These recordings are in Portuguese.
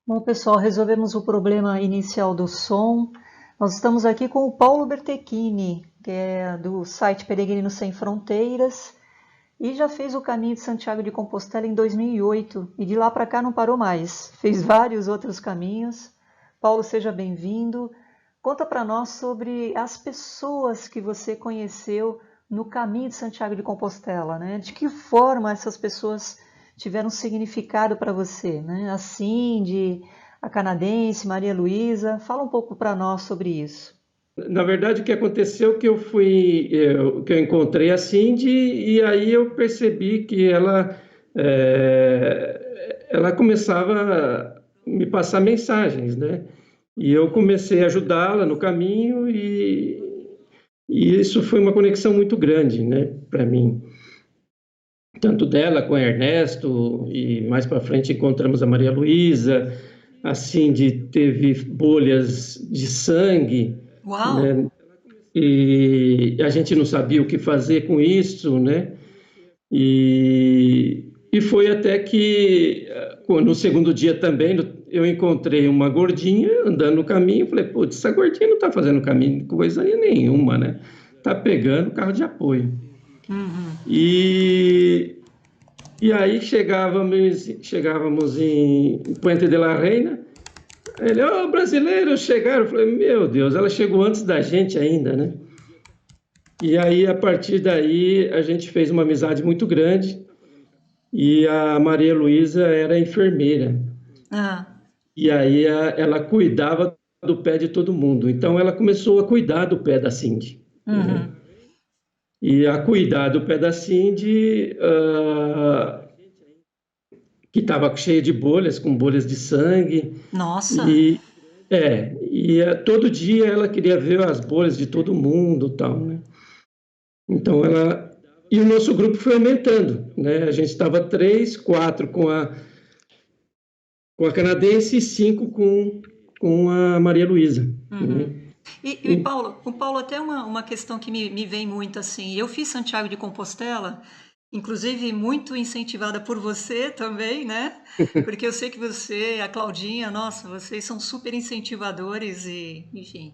Bom, pessoal, resolvemos o problema inicial do som. Nós estamos aqui com o Paulo Bertechini, que é do site Peregrino Sem Fronteiras, e já fez o caminho de Santiago de Compostela em 2008, e de lá para cá não parou mais. Fez vários outros caminhos. Paulo, seja bem-vindo. Conta para nós sobre as pessoas que você conheceu no caminho de Santiago de Compostela, né? De que forma essas pessoas tiveram significado para você, né? A Cindy, a canadense, Maria Luísa. Fala um pouco para nós sobre isso. Na verdade, o que aconteceu é que que eu encontrei a Cindy e aí eu percebi que ela começava a me passar mensagens, né? E eu comecei a ajudá-la no caminho e isso foi uma conexão muito grande, né, para mim. Tanto dela com o Ernesto e mais para frente encontramos a Maria Luísa. A Cindy teve bolhas de sangue, Uau! né? E a gente não sabia o que fazer com isso, né? E foi até que no segundo dia também eu encontrei uma gordinha andando no caminho, falei, putz, essa gordinha não está fazendo caminho coisa nenhuma, né? Tá pegando carro de apoio. Uhum. E, e aí chegávamos em Puente de la Reina, ele, ó, brasileiros chegaram, eu falei, meu Deus, ela chegou antes da gente ainda, né? E aí, a partir daí, a gente fez uma amizade muito grande e a Maria Luísa era enfermeira. Ah, E aí ela cuidava do pé de todo mundo. Então, ela começou a cuidar do pé da Cindy, né? uhum. E a cuidar do pé da Cindy, que estava cheia de bolhas, com bolhas de sangue. Nossa! E, todo dia ela queria ver as bolhas de todo mundo, tal, né? Então ela e o nosso grupo foi aumentando, né? A gente estava três, quatro com a canadense e cinco com a Maria Luísa, Uhum. né? E Paulo, o Paulo, até uma questão que me vem muito assim. Eu fiz Santiago de Compostela, inclusive muito incentivada por você também, né? Porque eu sei que você, a Claudinha, nossa, vocês são super incentivadores e, enfim,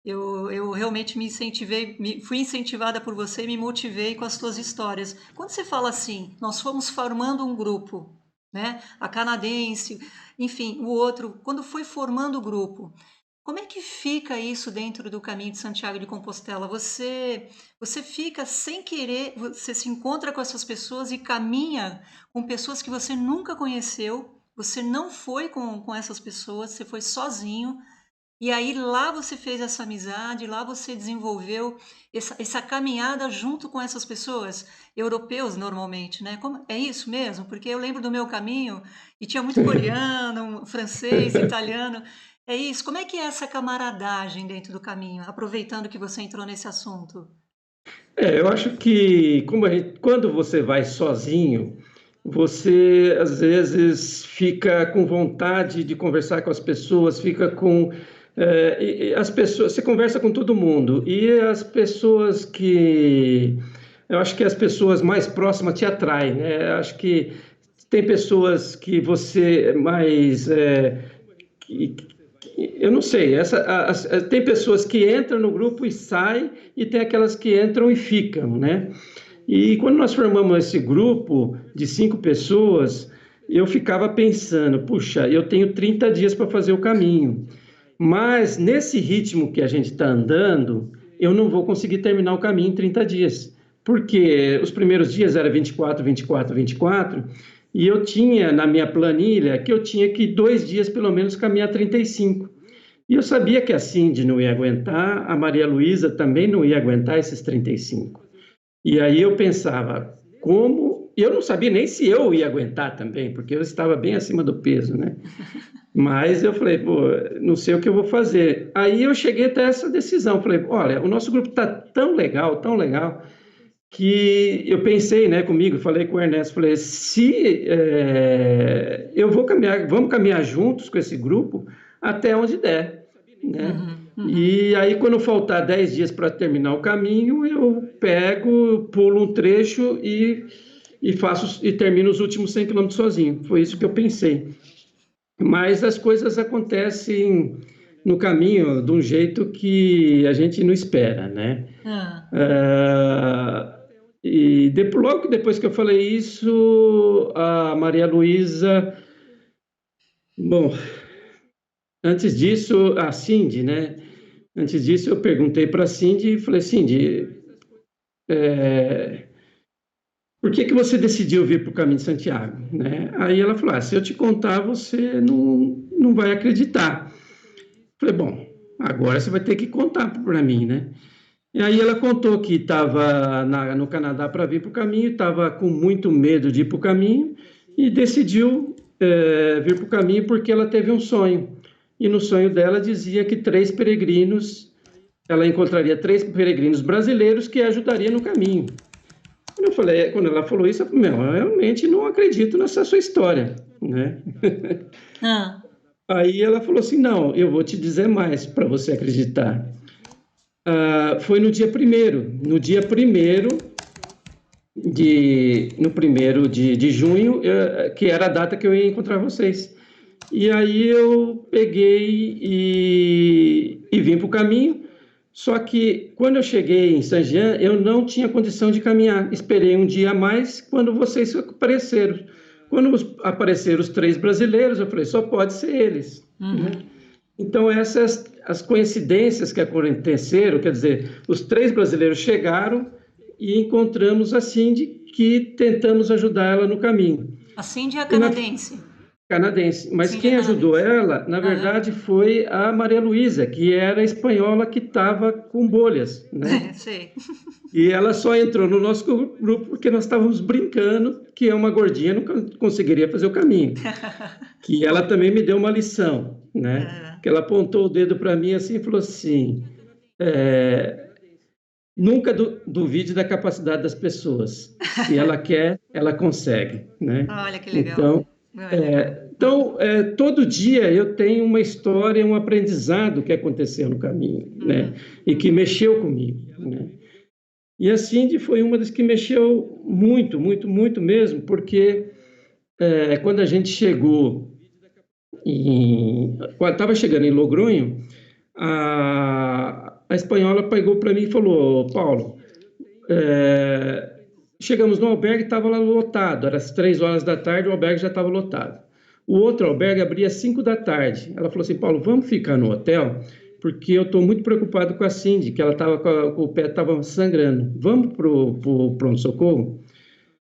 eu realmente me incentivei, fui incentivada por você e me motivei com as suas histórias. Quando você fala assim, nós fomos formando um grupo, né? A canadense, enfim, o outro, quando foi formando o grupo. Como é que fica isso dentro do caminho de Santiago de Compostela? Você fica sem querer, você se encontra com essas pessoas e caminha com pessoas que você nunca conheceu, você não foi com essas pessoas, você foi sozinho, e aí lá você fez essa amizade, lá você desenvolveu essa caminhada junto com essas pessoas, europeus normalmente, né? É isso mesmo? Porque eu lembro do meu caminho e tinha muito coreano, francês, italiano. É isso. Como é que é essa camaradagem dentro do caminho? Aproveitando que você entrou nesse assunto. Eu acho que quando você vai sozinho, você às vezes fica com vontade de conversar com as pessoas, fica com e as pessoas, você conversa com todo mundo e as pessoas que eu acho que as pessoas mais próximas te atraem, né? Eu acho que tem pessoas que você mais que, eu não sei, tem pessoas que entram no grupo e saem, e tem aquelas que entram e ficam, né? E quando nós formamos esse grupo de cinco pessoas, eu ficava pensando, puxa, eu tenho 30 dias para fazer o caminho, mas nesse ritmo que a gente está andando, eu não vou conseguir terminar o caminho em 30 dias, porque os primeiros dias era 24, 24, 24, e eu tinha na minha planilha que eu tinha que 2 dias pelo menos caminhar 35. E eu sabia que a Cindy não ia aguentar, a Maria Luísa também não ia aguentar esses 35. E aí eu pensava, como. Eu não sabia nem se eu ia aguentar também, porque eu estava bem acima do peso, né? Mas eu falei, pô, não sei o que eu vou fazer. Aí eu cheguei até essa decisão. Falei, olha, o nosso grupo está tão legal, que eu pensei, né, comigo, falei com o Ernesto, falei, se eu vou caminhar, vamos caminhar juntos com esse grupo até onde der, né? Uhum, uhum. E aí, quando faltar 10 dias para terminar o caminho, eu pego, pulo um trecho e termino os últimos 100 quilômetros sozinho. Foi isso que eu pensei. mas as coisas acontecem no caminho de um jeito que a gente não espera, né? Ah, Ah, e logo depois que eu falei isso, a Maria Luísa, bom, antes disso, a Cindy, né? Antes disso, eu perguntei para a Cindy e falei, Cindy, por que que você decidiu vir para o Caminho de Santiago, né? Aí ela falou, se eu te contar, você não vai acreditar. Falei, bom, agora você vai ter que contar para mim, né? E aí ela contou que estava no Canadá para vir para o caminho, estava com muito medo de ir para o caminho e decidiu vir para o caminho porque ela teve um sonho. E no sonho dela dizia que ela encontraria 3 peregrinos brasileiros que a ajudariam no caminho. Quando ela falou isso, eu falei, eu realmente não acredito nessa sua história, né? ah, Aí ela falou assim, não, eu vou te dizer mais para você acreditar. Foi no dia primeiro. No primeiro de junho, que era a data que eu ia encontrar vocês. E aí eu peguei e vim para o caminho, só que quando eu cheguei em Saint-Jean, eu não tinha condição de caminhar. Esperei um dia a mais quando vocês apareceram. Quando apareceram os 3 brasileiros, eu falei, só pode ser eles, né? uhum. Então, essas as coincidências que aconteceram, quer dizer, os 3 brasileiros chegaram e encontramos a Cindy, que tentamos ajudar ela no caminho. A Cindy é E na canadense. canadense, mas Cindy é quem ajudou canadense. ela, na Aham. verdade, foi a Maria Luísa, que era espanhola que estava com bolhas, né? Sei. E ela só entrou no nosso grupo porque nós estávamos brincando que uma gordinha não conseguiria fazer o caminho. Que ela também me deu uma lição, né? É. Que ela apontou o dedo para mim assim e falou assim: nunca duvide da capacidade das pessoas. Se ela quer, ela consegue, né? Olha que legal. Então, É legal. todo dia eu tenho uma história, um aprendizado que aconteceu no caminho, né? Uhum. E que mexeu comigo, né? E a Cindy foi uma das que mexeu muito, muito, muito mesmo, porque quando a gente chegou quando estava chegando em Logronho, a espanhola pegou para mim e falou, Paulo, chegamos no albergue, estava lá lotado, era às 3 horas da tarde, o albergue já estava lotado. O outro albergue abria às 5 da tarde. Ela falou assim, Paulo, vamos ficar no hotel, porque eu estou muito preocupado com a Cindy, que ela estava com o pé estava sangrando. Vamos para o pronto-socorro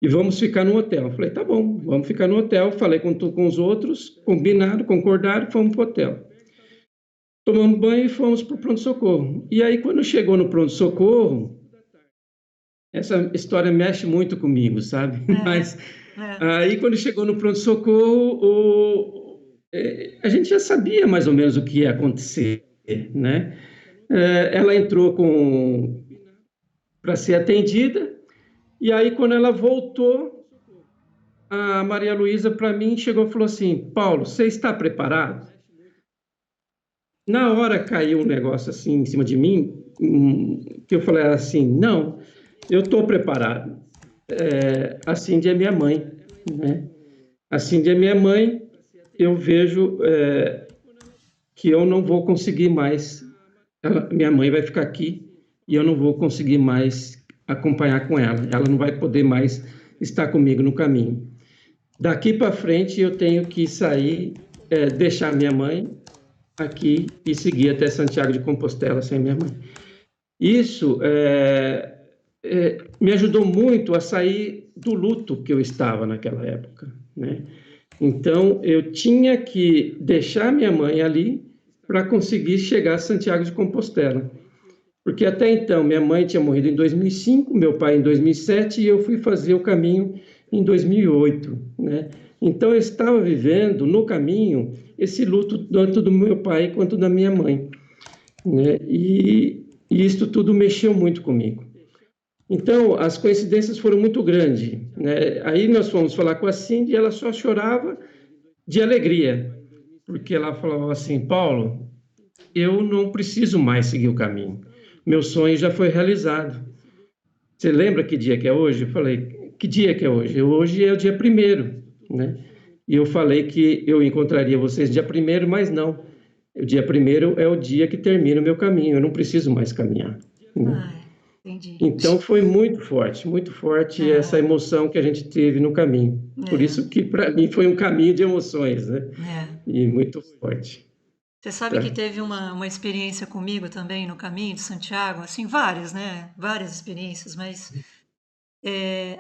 e vamos ficar no hotel. Eu falei, tá bom, vamos ficar no hotel. Falei com os outros, combinaram, concordaram, fomos para o hotel. Tomamos banho e fomos para o pronto-socorro. E aí, quando chegou no pronto-socorro, essa história mexe muito comigo, sabe? Mas É. É. aí, quando chegou no pronto-socorro, a gente já sabia mais ou menos o que ia acontecer, né? Ela entrou para ser atendida, e aí, quando ela voltou, a Maria Luísa, para mim, chegou e falou assim, Paulo, você está preparado? Na hora caiu um negócio assim em cima de mim, que eu falei assim, não, eu estou preparado. A Cindy é minha mãe, né? A Cindy é minha mãe, eu vejo que eu não vou conseguir mais, minha mãe vai ficar aqui e eu não vou conseguir mais acompanhar com ela não vai poder mais estar comigo no caminho. Daqui para frente eu tenho que sair, deixar minha mãe aqui e seguir até Santiago de Compostela sem minha mãe. Isso me ajudou muito a sair do luto que eu estava naquela época, né? Então, eu tinha que deixar minha mãe ali para conseguir chegar a Santiago de Compostela. Porque até então, minha mãe tinha morrido em 2005, meu pai em 2007, e eu fui fazer o caminho em 2008, né? Então, eu estava vivendo no caminho esse luto tanto do meu pai quanto da minha mãe, né? E isso tudo mexeu muito comigo. Então, as coincidências foram muito grandes, né? Aí nós fomos falar com a Cindy e ela só chorava de alegria, porque ela falava assim, Paulo, eu não preciso mais seguir o caminho. Meu sonho já foi realizado. Você lembra que dia que é hoje? Eu falei, que dia que é hoje? Hoje é o dia 1º, né? e eu falei que eu encontraria vocês dia primeiro, mas não. O dia primeiro é o dia que termina o meu caminho, eu não preciso mais caminhar, né? Ai, entendi. Então foi muito forte essa É, emoção que a gente teve no caminho. Por é, isso que para mim foi um caminho de emoções, né? é. E muito forte, Você sabe que tá? teve uma experiência comigo também no caminho de Santiago, assim, várias, né? Várias experiências, mas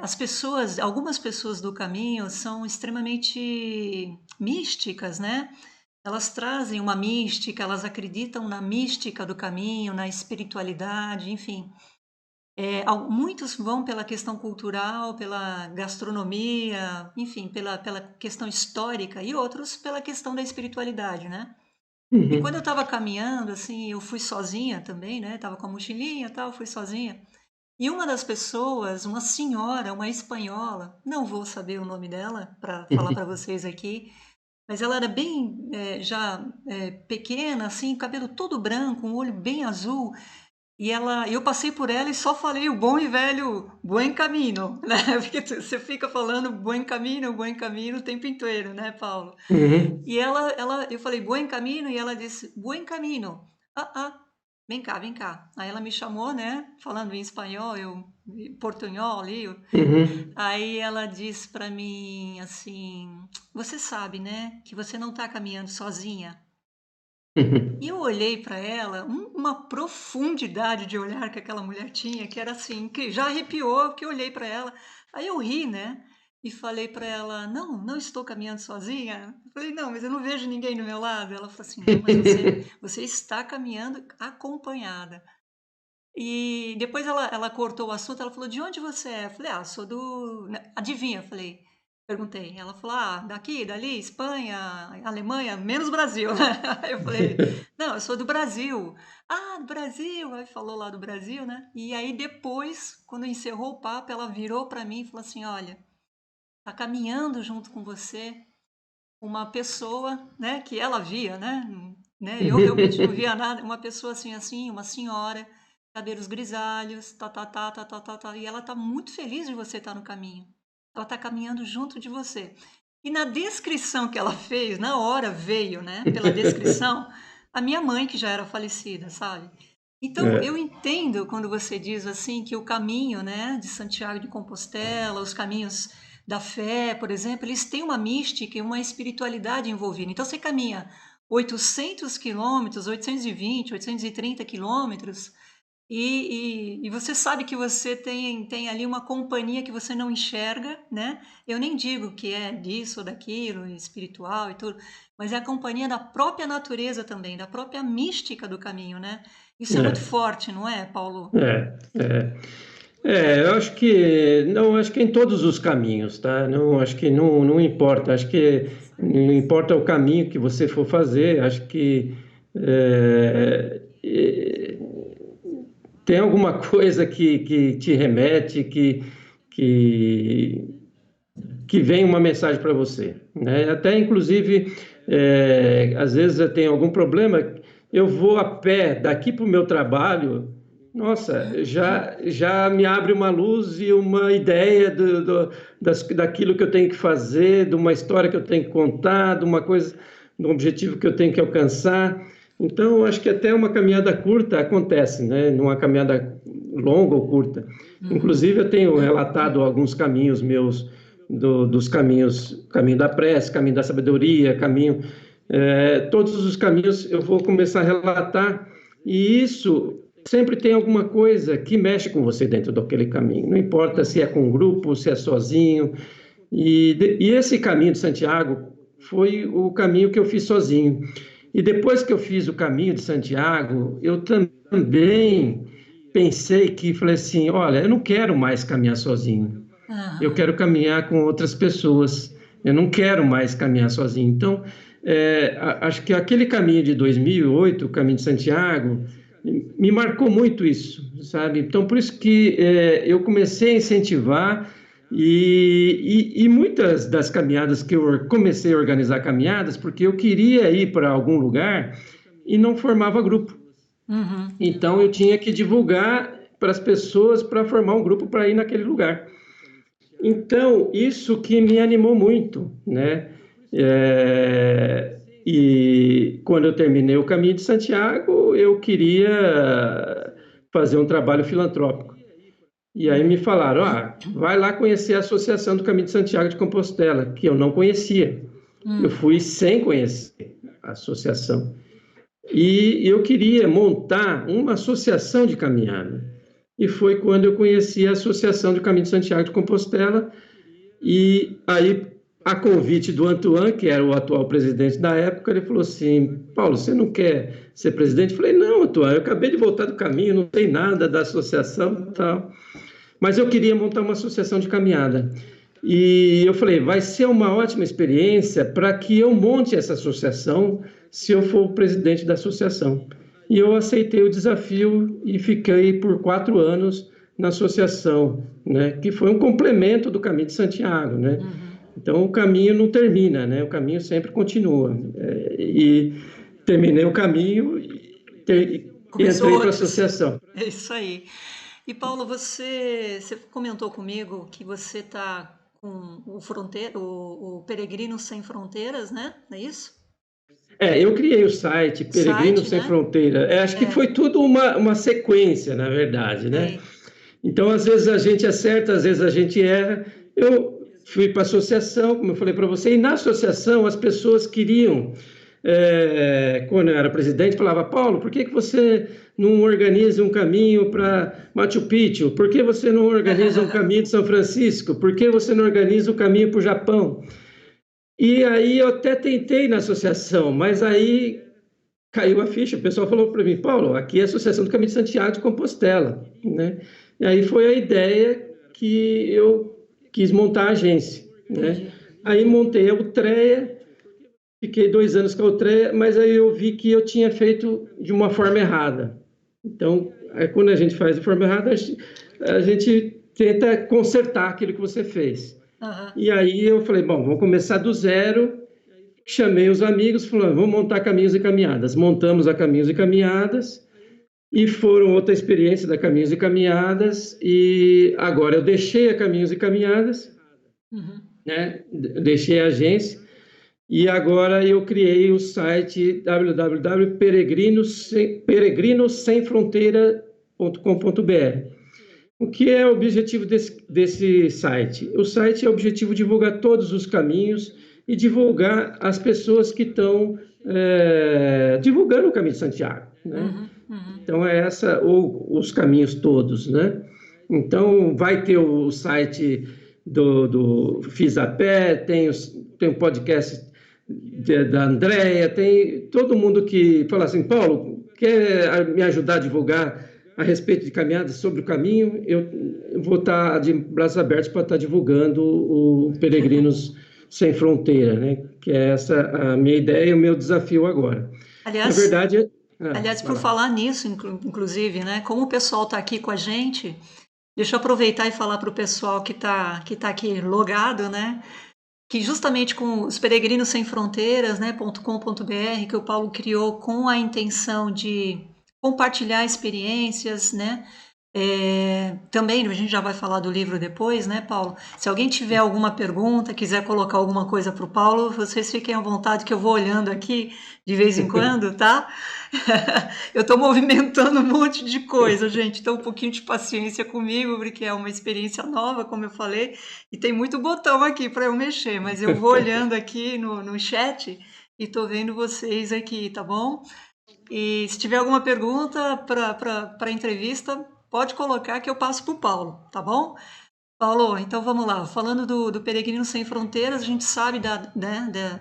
as pessoas, algumas pessoas do caminho são extremamente místicas, né? Elas trazem uma mística, elas acreditam na mística do caminho, na espiritualidade, enfim. Muitos vão pela questão cultural, pela gastronomia, enfim, pela questão histórica, e outros pela questão da espiritualidade, né? E quando eu Uhum, estava caminhando, assim, eu fui sozinha também, né? Tava com a mochilinha e tal, fui sozinha. E uma das pessoas, uma senhora, uma espanhola, não vou saber o nome dela para falar para vocês aqui, mas ela era bem pequena, assim, cabelo todo branco, um olho bem azul. E eu passei por ela e só falei o bom e velho buen camino, né? Porque você fica falando buen camino o tempo inteiro, né, Paulo? uhum, E eu falei, buen camino, e ela disse, buen camino. Vem cá, vem cá. Aí ela me chamou, né, falando em espanhol, em portunhol ali. uhum, Aí ela disse para mim assim, você sabe, né, que você não está caminhando sozinha. E uhum. eu olhei para ela, uma profundidade de olhar que aquela mulher tinha, que era assim, que já arrepiou, que eu olhei para ela. Aí eu ri, né? E falei para ela: "Não, não estou caminhando sozinha". Eu falei: "Não, mas eu não vejo ninguém do meu lado". Ela falou assim: "Não, mas você está caminhando acompanhada". E depois ela cortou o assunto, ela falou: "De onde você é?" Eu falei: "Ah, sou do, adivinha?" Eu falei, perguntei. Ela falou: "Ah, daqui, dali, Espanha, Alemanha, menos Brasil", né? Aí eu falei: "Não, eu sou do Brasil". "Ah, do Brasil". Aí falou lá do Brasil, né? E aí depois, quando encerrou o papo, ela virou para mim e falou assim: "Olha, tá caminhando junto com você uma pessoa, né, que ela via, né? Eu realmente não via nada, uma pessoa assim, uma senhora, cabelos grisalhos, tá, e ela tá muito feliz de você estar no caminho. Ela tá caminhando junto de você. E na descrição que ela fez, na hora veio, né, pela descrição, a minha mãe que já era falecida, sabe? Então, eu É, entendo quando você diz assim que o caminho, né, de Santiago de Compostela, os caminhos da fé, por exemplo, eles têm uma mística e uma espiritualidade envolvida. Então, você caminha 800 quilômetros, 820, 830 quilômetros, e você sabe que você tem ali uma companhia que você não enxerga, né? Eu nem digo que é disso ou daquilo, espiritual e tudo, mas é a companhia da própria natureza também, da própria mística do caminho, né? Isso é muito é, forte, não é, Paulo? é. Eu acho que não, acho que em todos os caminhos, tá? Não, acho que não importa, acho que não importa o caminho que você for fazer, acho que tem alguma coisa que te remete, que, que vem uma mensagem para você, né? Até inclusive, às vezes eu tenho algum problema, eu vou a pé daqui para o meu trabalho, nossa, já me abre uma luz e uma ideia daquilo que eu tenho que fazer, de uma história que eu tenho que contar, de uma coisa, de um objetivo que eu tenho que alcançar. Então, eu acho que até uma caminhada curta acontece, né? Numa caminhada longa ou curta. Uhum. Inclusive, eu tenho relatado alguns caminhos meus, dos caminhos, caminho da prece, caminho da sabedoria, caminho. Todos os caminhos eu vou começar a relatar, e isso sempre tem alguma coisa que mexe com você dentro daquele caminho. Não importa se é com um grupo, se é sozinho. E esse caminho de Santiago foi o caminho que eu fiz sozinho. E depois que eu fiz o caminho de Santiago, eu também pensei que, falei assim, olha, eu não quero mais caminhar sozinho, eu Aham. quero caminhar com outras pessoas, eu não quero mais caminhar sozinho. Então, acho que aquele caminho de 2008, o caminho de Santiago, me marcou muito isso, sabe? Então, por isso que eu comecei a incentivar, e muitas das caminhadas que eu comecei a organizar caminhadas, porque eu queria ir para algum lugar e não formava grupo. Uhum. Então, eu tinha que divulgar para as pessoas para formar um grupo para ir naquele lugar. Então, isso que me animou muito, né? E quando eu terminei o Caminho de Santiago, eu queria fazer um trabalho filantrópico. E aí me falaram, vai lá conhecer a Associação do Caminho de Santiago de Compostela, que eu não conhecia. Eu fui sem conhecer a associação. E eu queria montar uma associação de caminhada. E foi quando eu conheci a Associação do Caminho de Santiago de Compostela. E aí, a convite do Antoine, que era o atual presidente da época, ele falou assim, Paulo, você não quer ser presidente? Eu falei, não, Antoine, eu acabei de voltar do caminho, não sei nada da associação e tal. Mas eu queria montar uma associação de caminhada. E eu falei, vai ser uma ótima experiência para que eu monte essa associação se eu for o presidente da associação. E eu aceitei o desafio e fiquei por 4 anos na associação, né? Que foi um complemento do Caminho de Santiago, né? Então, o caminho não termina, né? O caminho sempre continua. E terminei o caminho e entrei para a associação. É isso aí. E, Paulo, você comentou comigo que você está com o Peregrino Sem Fronteiras, né? Não é isso? Eu criei o site Peregrino Sem Fronteira. Acho que foi tudo uma sequência, na verdade, né? Então, às vezes a gente acerta, às vezes a gente erra. Eu fui para a associação, como eu falei para você, e na associação as pessoas queriam, quando eu era presidente, falava, Paulo, por que você não organiza um caminho para Machu Picchu? Por que você não organiza um caminho de São Francisco? Por que você não organiza o caminho para o Japão? E aí eu até tentei na associação, mas aí caiu a ficha. O pessoal falou para mim, Paulo, aqui é a Associação do Caminho de Santiago de Compostela, né? E aí foi a ideia que eu quis montar a agência, né? Aí montei a Ultreia, fiquei 2 anos com a Ultreia, mas aí eu vi que eu tinha feito de uma forma errada. Então, quando a gente faz de forma errada, a gente tenta consertar aquilo que você fez. E aí eu falei, bom, vamos começar do zero. Chamei os amigos, falando, vamos montar Caminhos e Caminhadas. Montamos a Caminhos e Caminhadas e foram outra experiência da Caminhos e Caminhadas. E agora eu deixei a Caminhos e Caminhadas, né? Deixei a agência e agora eu criei o site www.peregrinosemfronteira.com.br. O que é o objetivo desse site? O site é o objetivo de divulgar todos os caminhos e divulgar as pessoas que estão divulgando o Caminho de Santiago, né? Então, ou os caminhos todos, né? Então, vai ter o site do Fiz a Pé, tem o podcast da Andréia, tem todo mundo que fala assim, Paulo, quer me ajudar a divulgar a respeito de caminhadas sobre o caminho? Eu vou estar de braços abertos para estar divulgando o Peregrinos Sem Fronteira, né? Que é essa a minha ideia e o meu desafio agora. Aliás, na verdade, por falar nisso, inclusive, né? Como o pessoal está aqui com a gente, deixa eu aproveitar e falar para o pessoal que tá aqui logado, né? Que justamente com os Peregrinos Sem Fronteiras, né, .com.br, que o Paulo criou com a intenção de compartilhar experiências, né? Também a gente já vai falar do livro depois, né, Paulo? Se alguém tiver alguma pergunta, quiser colocar alguma coisa para o Paulo, vocês fiquem à vontade que eu vou olhando aqui de vez em quando, tá? Eu estou movimentando um monte de coisa, gente, então um pouquinho de paciência comigo, porque é uma experiência nova, como eu falei, e tem muito botão aqui para eu mexer, mas eu vou olhando aqui no chat e estou vendo vocês aqui, tá bom? E se tiver alguma pergunta para a entrevista, pode colocar que eu passo para o Paulo, tá bom? Paulo, então vamos lá. Falando do Peregrino Sem Fronteiras, a gente sabe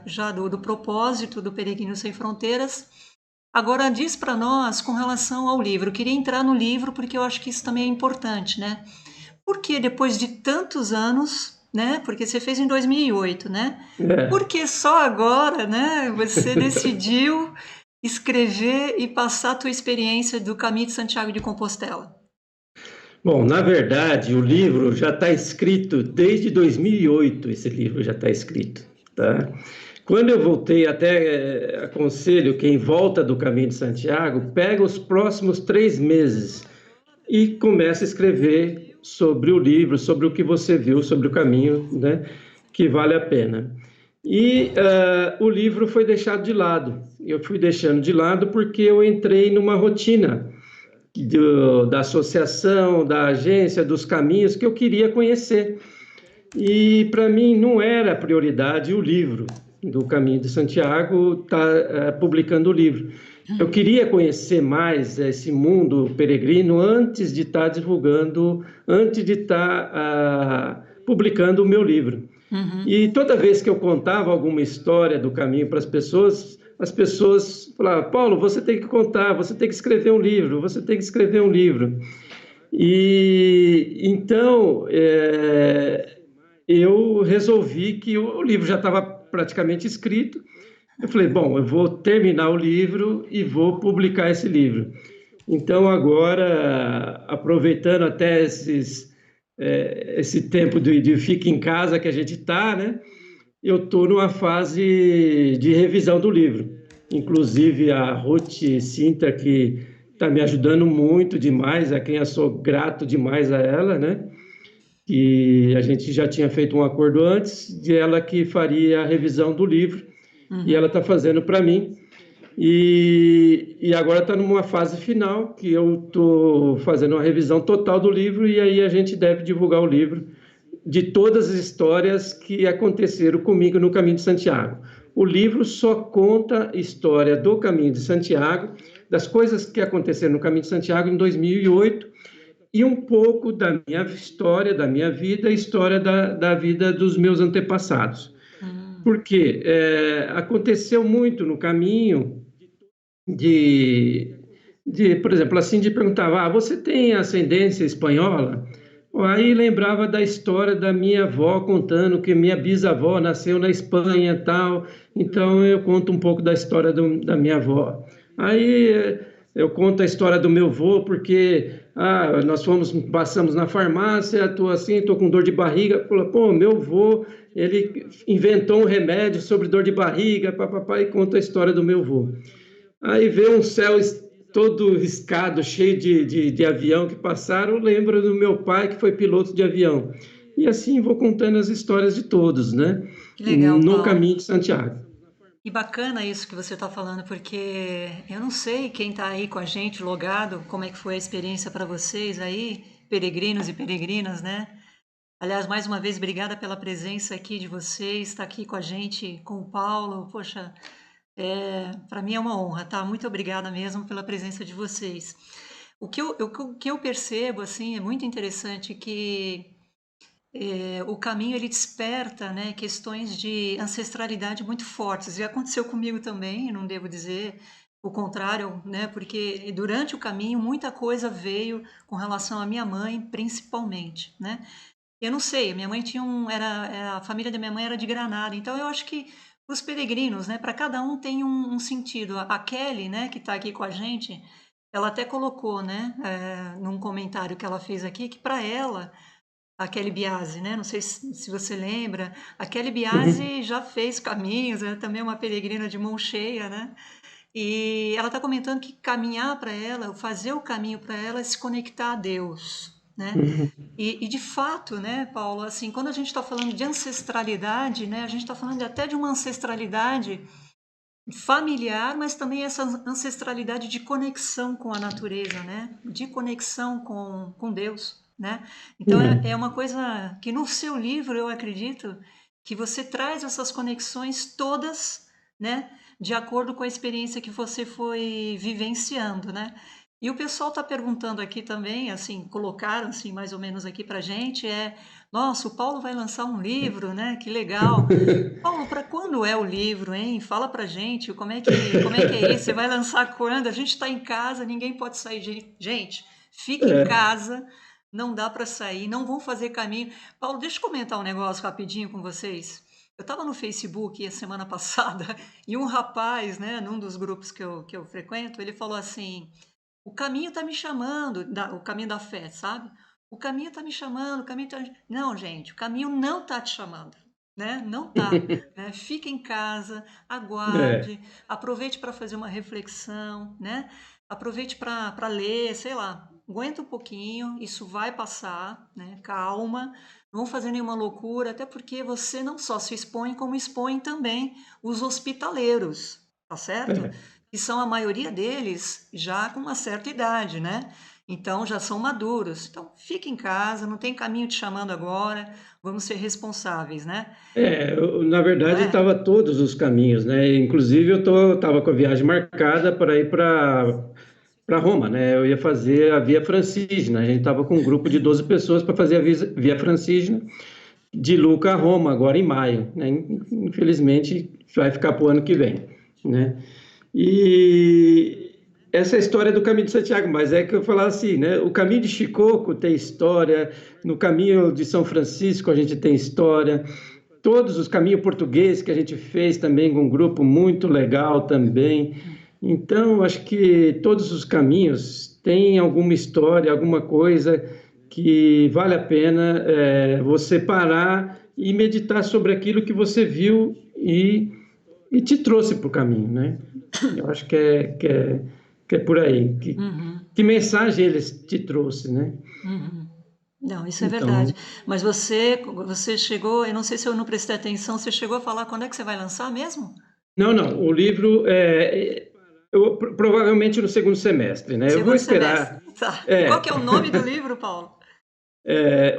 já do propósito do Peregrino Sem Fronteiras. Agora, diz para nós com relação ao livro. Eu queria entrar no livro porque eu acho que isso também é importante, né? Porque depois de tantos anos, né? Porque você fez em 2008, né? Por que só agora, né? Você decidiu escrever e passar a tua experiência do Caminho de Santiago de Compostela? Bom, na verdade, o livro já está escrito desde 2008, esse livro já está escrito, tá? Quando eu voltei, até aconselho quem volta do Caminho de Santiago, pega os próximos 3 meses e começa a escrever sobre o livro, sobre o que você viu, sobre o caminho, né? Que vale a pena. E o livro foi deixado de lado. Eu fui deixando de lado porque eu entrei numa rotina da associação, da agência, dos caminhos que eu queria conhecer. E para mim não era prioridade o livro do Caminho de Santiago estar publicando o livro. Eu queria conhecer mais esse mundo peregrino antes de estar divulgando, antes de estar publicando o meu livro. Uhum. E toda vez que eu contava alguma história do caminho para as pessoas falavam: Paulo, você tem que contar, você tem que escrever um livro, você tem que escrever um livro. E então eu resolvi que o livro já estava praticamente escrito. Eu falei: bom, eu vou terminar o livro e vou publicar esse livro. Então, agora, aproveitando até esse tempo de fica em casa que a gente está, né? Eu estou numa fase de revisão do livro. Inclusive, a Ruth Sinta, que está me ajudando muito demais, a quem eu sou grato demais a ela, né? E a gente já tinha feito um acordo antes de ela que faria a revisão do livro, e Uhum. ela está fazendo para mim. E agora está numa fase final que eu estou fazendo uma revisão total do livro, e aí a gente deve divulgar o livro de todas as histórias que aconteceram comigo no Caminho de Santiago. O livro só conta a história do Caminho de Santiago, das coisas que aconteceram no Caminho de Santiago em 2008, e um pouco da minha história, da minha vida, a história da vida dos meus antepassados. Uhum. Porque aconteceu muito no caminho de, por exemplo, assim, de perguntar: você tem ascendência espanhola? Aí lembrava da história da minha avó contando que minha bisavó nasceu na Espanha e tal, então eu conto um pouco da história da minha avó. Aí eu conto a história do meu avô, porque nós passamos na farmácia, estou assim, estou com dor de barriga. Falou: pô, meu avô, ele inventou um remédio sobre dor de barriga, papapá, e conta a história do meu avô. Aí vê um céu todo riscado, cheio de avião que passaram, lembra do meu pai, que foi piloto de avião. E assim vou contando as histórias de todos, né? Que legal, No Paulo. caminho de Santiago. E bacana isso que você está falando, porque eu não sei quem está aí com a gente, logado, como é que foi a experiência para vocês aí, peregrinos e peregrinas, né? Aliás, mais uma vez, obrigada pela presença aqui de vocês, estar aqui com a gente, com o Paulo. Poxa, para mim é uma honra, tá? Muito obrigada mesmo pela presença de vocês. O que eu percebo, assim, é muito interessante que o caminho ele desperta, né, questões de ancestralidade muito fortes. E aconteceu comigo também, não devo dizer o contrário, né, porque durante o caminho muita coisa veio com relação à minha mãe, principalmente, né. Eu não sei, a minha mãe tinha a família da minha mãe era de Granada, então eu acho que os peregrinos, né, para cada um tem um sentido. A Kelly, né, que está aqui com a gente, ela até colocou, né, num comentário que ela fez aqui, que para ela a Kelly Biasi, né? Não sei se você lembra. A Kelly Uhum. Biasi já fez caminhos, é também uma peregrina de mão cheia, né? E ela está comentando que caminhar para ela, fazer o caminho para ela é se conectar a Deus, né? Uhum. E de fato, né, Paulo, assim, quando a gente está falando de ancestralidade, né, a gente está falando até de uma ancestralidade familiar, mas também essa ancestralidade de conexão com a natureza, né? De conexão com Deus, né? Então é uma coisa que no seu livro eu acredito que você traz essas conexões todas, né? De acordo com a experiência que você foi vivenciando, né? E o pessoal está perguntando aqui também, assim, colocaram assim mais ou menos aqui para gente, nossa, o Paulo vai lançar um livro, né? Que legal. Paulo, para quando é o livro, hein? Fala pra gente, como é que é isso? Você vai lançar quando? A gente está em casa, ninguém pode sair. Gente, fique em É, casa, não dá para sair, não vão fazer caminho. Paulo, deixa eu comentar um negócio rapidinho com vocês. Eu estava no Facebook a semana passada e um rapaz, né, num dos grupos que eu frequento, ele falou assim: o caminho está me chamando, o caminho da fé, sabe? O caminho está me chamando, o caminho tá... Não, gente, o caminho não está te chamando, né? Não tá, né? Fique em casa, é, aguarde, aproveite para fazer uma reflexão, né? Aproveite para ler, sei lá, aguenta um pouquinho, isso vai passar, né? Calma, não vão fazer nenhuma loucura, até porque você não só se expõe, como expõe também os hospitaleiros, tá certo? É, Que são a maioria deles já com uma certa idade, né? Então já são maduros. Então fique em casa, não tem caminho te chamando agora, vamos ser responsáveis, né? Na Não verdade, é? estava todos os caminhos, né? Inclusive, estava com a viagem marcada para ir para Roma, né? Eu ia fazer a Via Francigena. A gente estava com um grupo de 12 pessoas para fazer a Via Francigena de Luca a Roma, agora em maio, né? Infelizmente, vai ficar para o ano que vem, né? E essa é a história do Caminho de Santiago, mas é que eu falar assim, né? O Caminho de Chicoco tem história, no Caminho de São Francisco a gente tem história, todos os caminhos portugueses que a gente fez também com um grupo muito legal também. Então, acho que todos os caminhos têm alguma história, alguma coisa que vale a pena você parar e meditar sobre aquilo que você viu e te trouxe para o caminho, né? Eu acho que é por aí. Uhum, Que mensagem eles te trouxe, né? uhum. Não, isso é verdade. Então, Mas você chegou, eu não sei se eu não prestei atenção, você chegou a falar quando é que você vai lançar mesmo? não, não, o livro provavelmente no segundo semestre, né? Eu vou Segundo semestre. esperar. Tá. E qual É, que é o nome do livro, Paulo?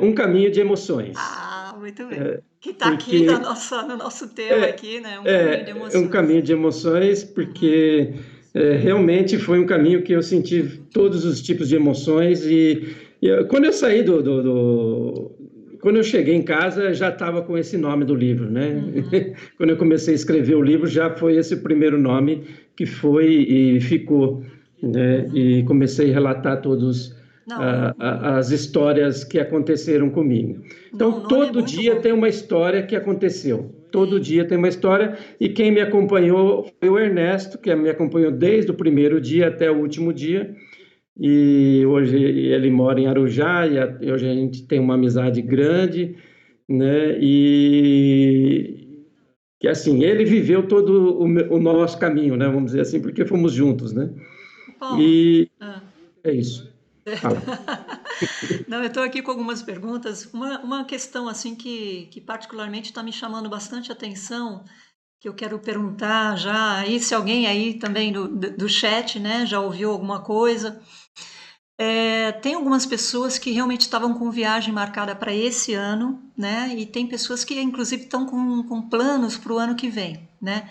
Um caminho de emoções, Ah, muito bem. Que está aqui na porque nossa, no nosso tema é, aqui, né? Um caminho de é um emoções. caminho de emoções, porque realmente foi um caminho que eu senti todos os tipos de emoções quando eu saí quando eu cheguei em casa já estava com esse nome do livro, né? Uhum. Quando eu comecei a escrever o livro já foi esse o primeiro nome que foi e ficou, né? E comecei a relatar todos Não, as histórias que aconteceram comigo. não, Então, o nome é todo muito dia bom. tem uma história que aconteceu. Todo dia tem uma história, e quem me acompanhou foi o Ernesto, que me acompanhou desde o primeiro dia até o último dia. E hoje ele mora em Arujá, e hoje a gente tem uma amizade grande, né? E que assim, ele viveu todo o nosso caminho, né? Vamos dizer assim, porque fomos juntos, né? Paulo, E ah, é isso. Fala. não, eu estou aqui com algumas perguntas. Uma questão assim que particularmente está me chamando bastante atenção, que eu quero perguntar já, aí se alguém aí também do chat, né, já ouviu alguma coisa. Tem algumas pessoas que realmente estavam com viagem marcada para esse ano, né? E tem pessoas que inclusive estão com planos para o ano que vem, né?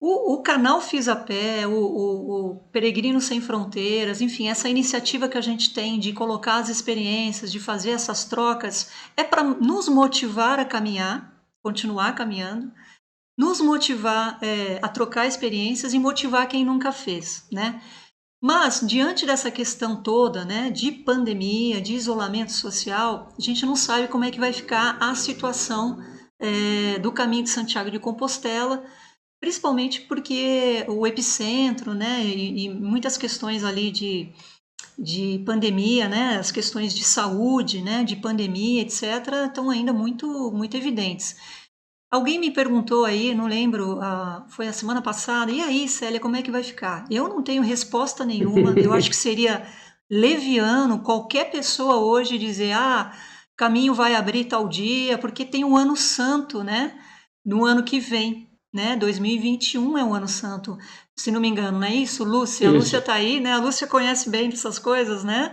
O canal Fiz a Pé, o Peregrino Sem Fronteiras, enfim, essa iniciativa que a gente tem de colocar as experiências, de fazer essas trocas, é para nos motivar a caminhar, continuar caminhando, nos motivar a trocar experiências e motivar quem nunca fez, né? Mas, diante dessa questão toda, né, de pandemia, de isolamento social, a gente não sabe como é que vai ficar a situação do caminho de Santiago de Compostela, principalmente porque o epicentro, né, e muitas questões ali de pandemia, né, as questões de saúde, né, de pandemia, etc., estão ainda muito, muito evidentes. Alguém me perguntou aí, não lembro, foi a semana passada, e aí, Célia, como é que vai ficar? Eu não tenho resposta nenhuma, eu acho que seria leviano qualquer pessoa hoje dizer, caminho vai abrir tal dia, porque tem o ano santo, né? No ano que vem, né? 2021 é um ano santo, se não me engano, não é isso, Lúcia? A Lúcia Isso. está aí, né? A Lúcia conhece bem dessas coisas, né?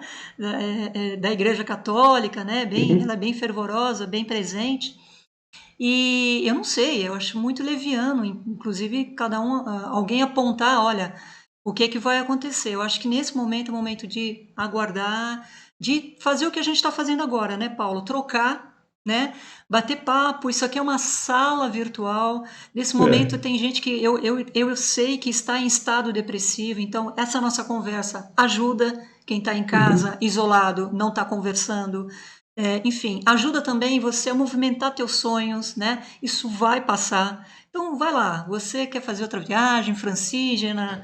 Da Igreja Católica, né? Ela é Uhum. bem fervorosa, bem presente. E eu não sei, eu acho muito leviano, inclusive cada um, alguém apontar, olha, o que é que vai acontecer. Eu acho que nesse momento é o momento de aguardar, de fazer o que a gente está fazendo agora, né, Paulo? Trocar, né? Bater papo. Isso aqui é uma sala virtual. Nesse momento É. tem gente que eu sei que está em estado depressivo, então essa nossa conversa ajuda quem está em casa, Uhum. isolado, não está conversando. Enfim, ajuda também você a movimentar teus sonhos, né? Isso vai passar. Então, vai lá. Você quer fazer outra viagem, Francígena,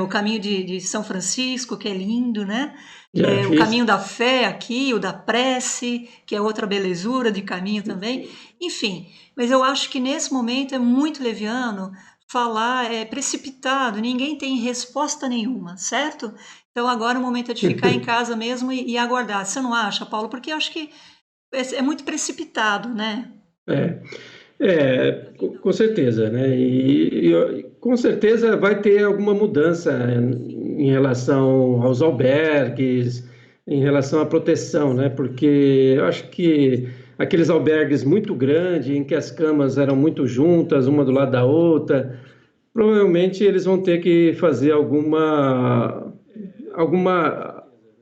o caminho de São Francisco, que é lindo, né? Já O caminho fiz. da fé aqui, o da prece, que é outra belezura de caminho também. Enfim, mas eu acho que nesse momento é muito leviano falar, é precipitado, ninguém tem resposta nenhuma, certo? Então agora o momento é de ficar em casa mesmo e aguardar. Você não acha, Paulo? Porque eu acho que é muito precipitado, né? É, com certeza, né? Com certeza vai ter alguma mudança em relação aos albergues, em relação à proteção, né? Porque eu acho que aqueles albergues muito grandes, em que as camas eram muito juntas, uma do lado da outra, provavelmente eles vão ter que fazer alguma,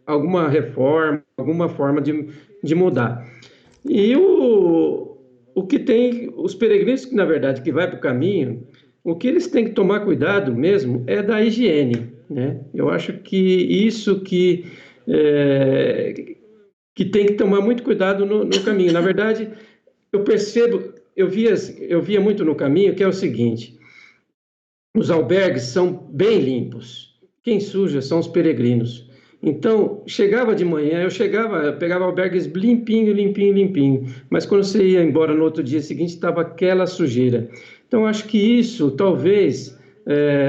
alguma reforma, alguma forma de mudar. E o que tem, os peregrinos que, na verdade, que vai para o caminho, o que eles têm que tomar cuidado mesmo é da higiene, né? Eu acho que isso é, que tem que tomar muito cuidado no caminho. Na verdade, eu percebo, eu via muito no caminho que é o seguinte: os albergues são bem limpos. Quem suja são os peregrinos. Então, chegava de manhã, eu pegava albergues limpinho, limpinho, limpinho. Mas quando você ia embora no outro dia seguinte, estava aquela sujeira. Então, acho que isso, talvez,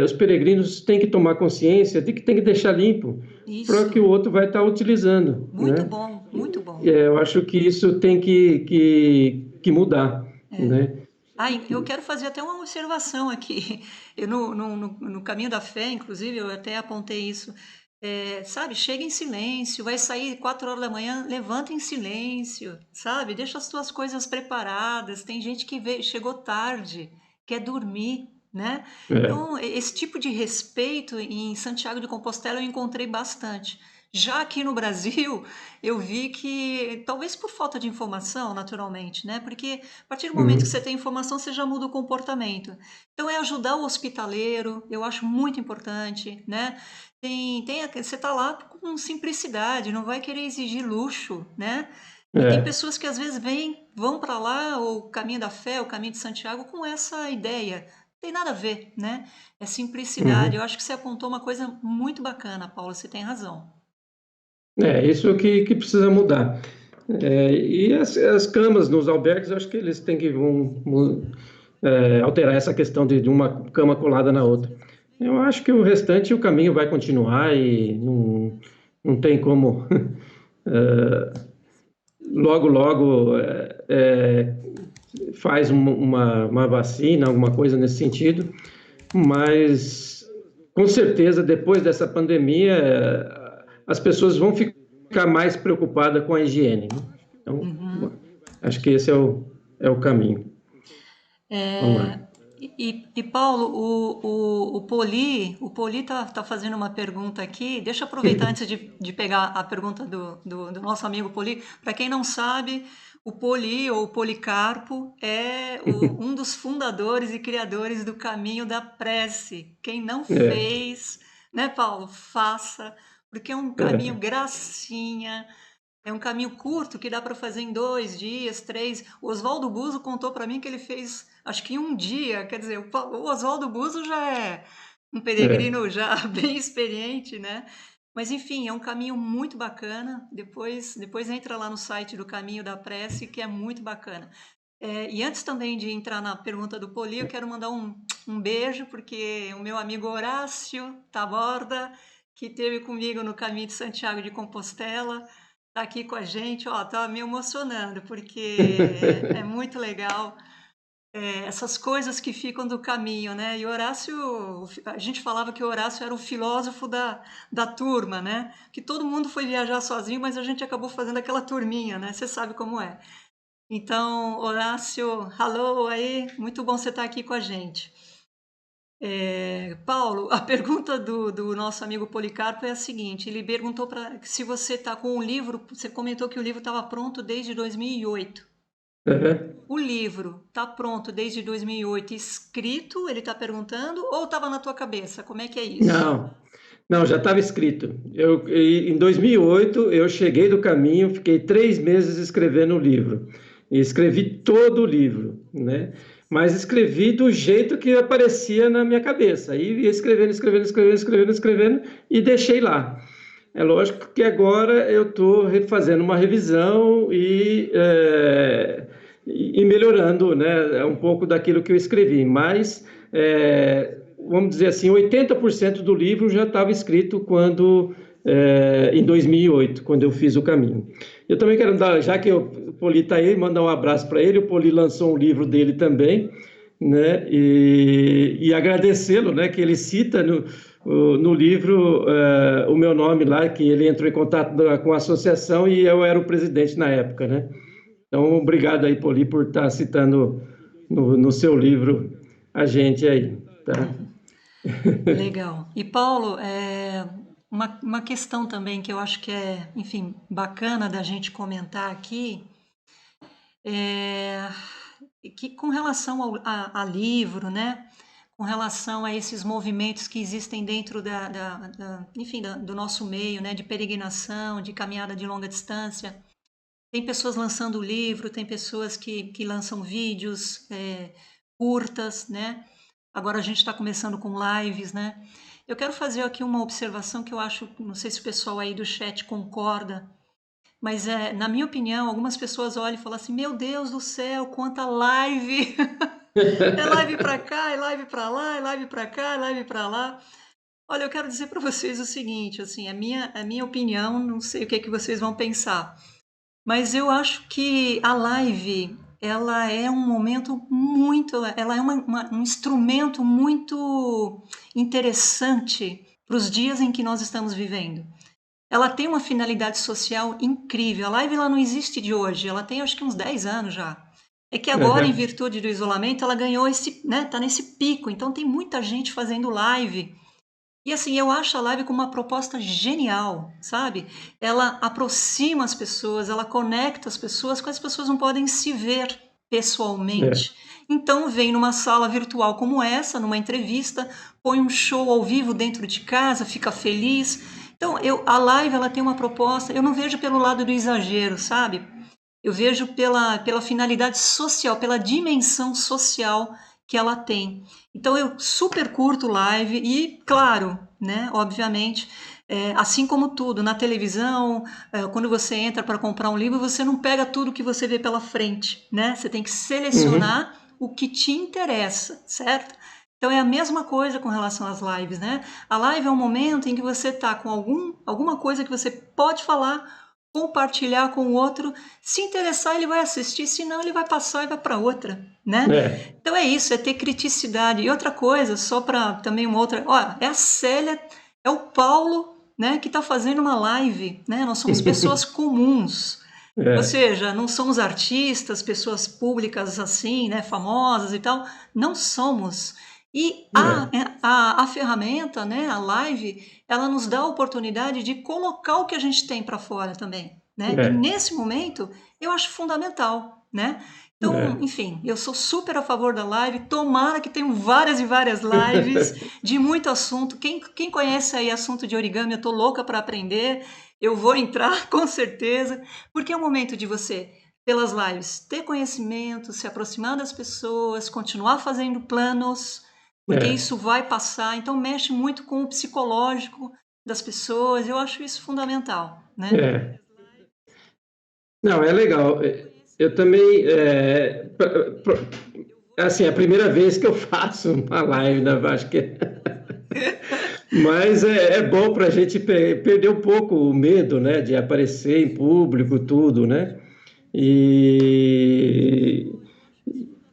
os peregrinos têm que tomar consciência de que tem que deixar limpo para que Isso, o outro vai estar utilizando, muito né? bom, muito bom. Eu acho que isso tem que mudar, né? Ah, eu quero fazer até uma observação aqui. Eu, no caminho da fé, inclusive, eu até apontei isso. Sabe, chega em silêncio, vai sair 4 horas da manhã, levanta em silêncio, sabe? Deixa as tuas coisas preparadas. Tem gente que chegou tarde, quer dormir, né? É. Então, esse tipo de respeito em Santiago de Compostela eu encontrei bastante. Já aqui no Brasil, eu vi que, talvez por falta de informação, naturalmente, né? Porque a partir do momento que você Uhum. tem informação, você já muda o comportamento. Então, é ajudar o hospitaleiro, eu acho muito importante, né? Você tá lá com simplicidade, não vai querer exigir luxo, né? E tem É. pessoas que às vezes vão para lá, o caminho da fé, o caminho de Santiago, com essa ideia. Não tem nada a ver, né? É simplicidade. Eu Uhum. acho que você apontou uma coisa muito bacana, Paula, você tem razão. É, isso que precisa mudar. E as camas nos albergues, eu acho que eles têm que alterar essa questão de uma cama colada na outra. Eu acho que o restante, o caminho vai continuar e não tem como. Logo, logo faz uma vacina, alguma coisa nesse sentido, mas com certeza depois dessa pandemia as pessoas vão ficar mais preocupadas com a higiene, né? Então, Uhum. acho que esse é o caminho. Vamos lá. E, Paulo, o Poli tá fazendo uma pergunta aqui. Deixa eu aproveitar antes de pegar a pergunta do nosso amigo Poli. Para quem não sabe, o Poli ou Policarpo é um dos fundadores e criadores do Caminho da Prece. Quem não É, fez, né, Paulo? Faça, porque é um caminho é, gracinha. É um caminho curto que dá para fazer em 2 dias, 3. O Oswaldo Buzo contou para mim que ele fez, acho que em um dia. Quer dizer, o Oswaldo Buzo já é um é. peregrino já bem experiente, né? Mas enfim, é um caminho muito bacana. Depois entra lá no site do Caminho da Prece, que é muito bacana. E antes também de entrar na pergunta do Poli, eu quero mandar um beijo, porque o meu amigo Horácio Taborda, que esteve comigo no Caminho de Santiago de Compostela, tá aqui com a gente, ó, tá me emocionando, porque é muito legal, essas coisas que ficam do caminho, né? E Horácio, a gente falava que o Horácio era o filósofo da turma, né? Que todo mundo foi viajar sozinho, mas a gente acabou fazendo aquela turminha, né? Você sabe como é. Então, Horácio, hello aí, muito bom você estar aqui com a gente. Paulo, a pergunta do nosso amigo Policarpo é a seguinte: ele perguntou para se você está com o livro, você comentou que o livro estava pronto desde 2008. Uhum. O livro está pronto desde 2008, escrito, ele está perguntando, ou estava na tua cabeça? Como é que é isso? Não, não, já estava escrito. Em 2008, eu cheguei do caminho, fiquei 3 meses escrevendo o livro. E escrevi todo o livro, né? Mas escrevi do jeito que aparecia na minha cabeça. Aí ia escrevendo, escrevendo, escrevendo, escrevendo, escrevendo e deixei lá. É lógico que agora eu estou fazendo uma revisão e melhorando, né, um pouco daquilo que eu escrevi, mas vamos dizer assim, 80% do livro já estava escrito em 2008, quando eu fiz o caminho. Eu também quero dar, já que o Poli está aí, mandar um abraço para ele. O Poli lançou um livro dele também, né? E agradecê-lo, né? Que ele cita no livro o meu nome lá, que ele entrou em contato com a associação e eu era o presidente na época, né? Então, obrigado aí, Poli, por estar citando no seu livro a gente aí, tá? Legal. E Paulo, uma questão também que eu acho que é, enfim, bacana da gente comentar aqui, é que com relação a livro, né? Com relação a esses movimentos que existem dentro enfim, do nosso meio, né? De peregrinação, de caminhada de longa distância. Tem pessoas lançando livro, tem pessoas que lançam vídeos curtas, né? Agora a gente está começando com lives, né? Eu quero fazer aqui uma observação que eu acho, não sei se o pessoal aí do chat concorda, mas na minha opinião, algumas pessoas olham e falam assim: Meu Deus do céu, quanta live! É live para cá, é live para lá, é live para cá, é live para lá. Olha, eu quero dizer para vocês o seguinte, assim, a minha opinião, não sei o que é que vocês vão pensar. Mas eu acho que a live, ela é um momento muito, ela é um instrumento muito interessante para os dias em que nós estamos vivendo. Ela tem uma finalidade social incrível. A live ela não existe de hoje, ela tem acho que uns 10 anos já. É que agora, em virtude do isolamento, ela ganhou esse, né, tá nesse pico. Então tem muita gente fazendo live. E assim, eu acho a live com uma proposta genial, sabe? Ela aproxima as pessoas, ela conecta as pessoas, porque as pessoas não podem se ver pessoalmente. Então, vem numa sala virtual como essa, numa entrevista, põe um show ao vivo dentro de casa, fica feliz. Então, a live ela tem uma proposta, eu não vejo pelo lado do exagero, sabe? Eu vejo pela finalidade social, pela dimensão social que ela tem. Então eu super curto live e, claro, né, obviamente, assim como tudo, na televisão, quando você entra para comprar um livro, você não pega tudo que você vê pela frente, né? Você tem que selecionar o que te interessa, certo? Então é a mesma coisa com relação às lives, né? A live é um momento em que você está com alguma coisa que você pode falar, compartilhar com o outro, se interessar ele vai assistir, se não ele vai passar e vai para outra, né? Então é isso, é ter criticidade. E outra coisa, só para também uma outra, ó, é a Célia, é o Paulo, né, que está fazendo uma live, né? Nós somos pessoas comuns. Ou seja, não somos artistas, pessoas públicas assim, né, famosas e tal, não somos. E a ferramenta, né, a live, ela nos dá a oportunidade de colocar o que a gente tem para fora também, né? E nesse momento, eu acho fundamental, né? Então, enfim, eu sou super a favor da live, tomara que tenham várias e várias lives de muito assunto. Quem conhece aí assunto de origami, eu tô louca para aprender, eu vou entrar com certeza, porque é o momento de você, pelas lives, ter conhecimento, se aproximar das pessoas, continuar fazendo planos, porque isso vai passar, então mexe muito com o psicológico das pessoas, eu acho isso fundamental, né? Não, é legal. Eu também, assim, é a primeira vez que eu faço uma live, né? Acho que mas é bom para a gente perder um pouco o medo, né, de aparecer em público, tudo, né? E,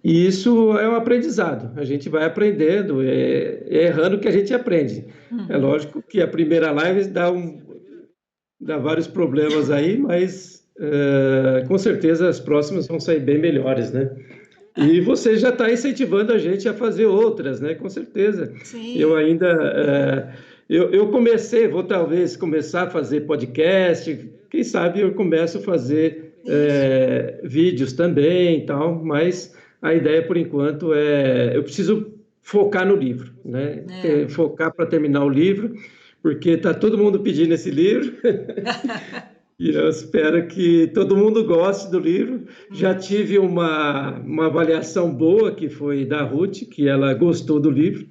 e isso é um aprendizado. A gente vai aprendendo, é errando que a gente aprende. É lógico que a primeira live dá vários problemas aí, mas com certeza as próximas vão sair bem melhores, né? E você já está incentivando a gente a fazer outras, né? Com certeza. Sim. Eu ainda, eu comecei, vou talvez começar a fazer podcast, quem sabe eu começo a fazer vídeos também e tal, mas a ideia por enquanto eu preciso focar no livro, né? Focar para terminar o livro, porque está todo mundo pedindo esse livro. E eu espero que todo mundo goste do livro. Já tive uma avaliação boa, que foi da Ruth, que ela gostou do livro,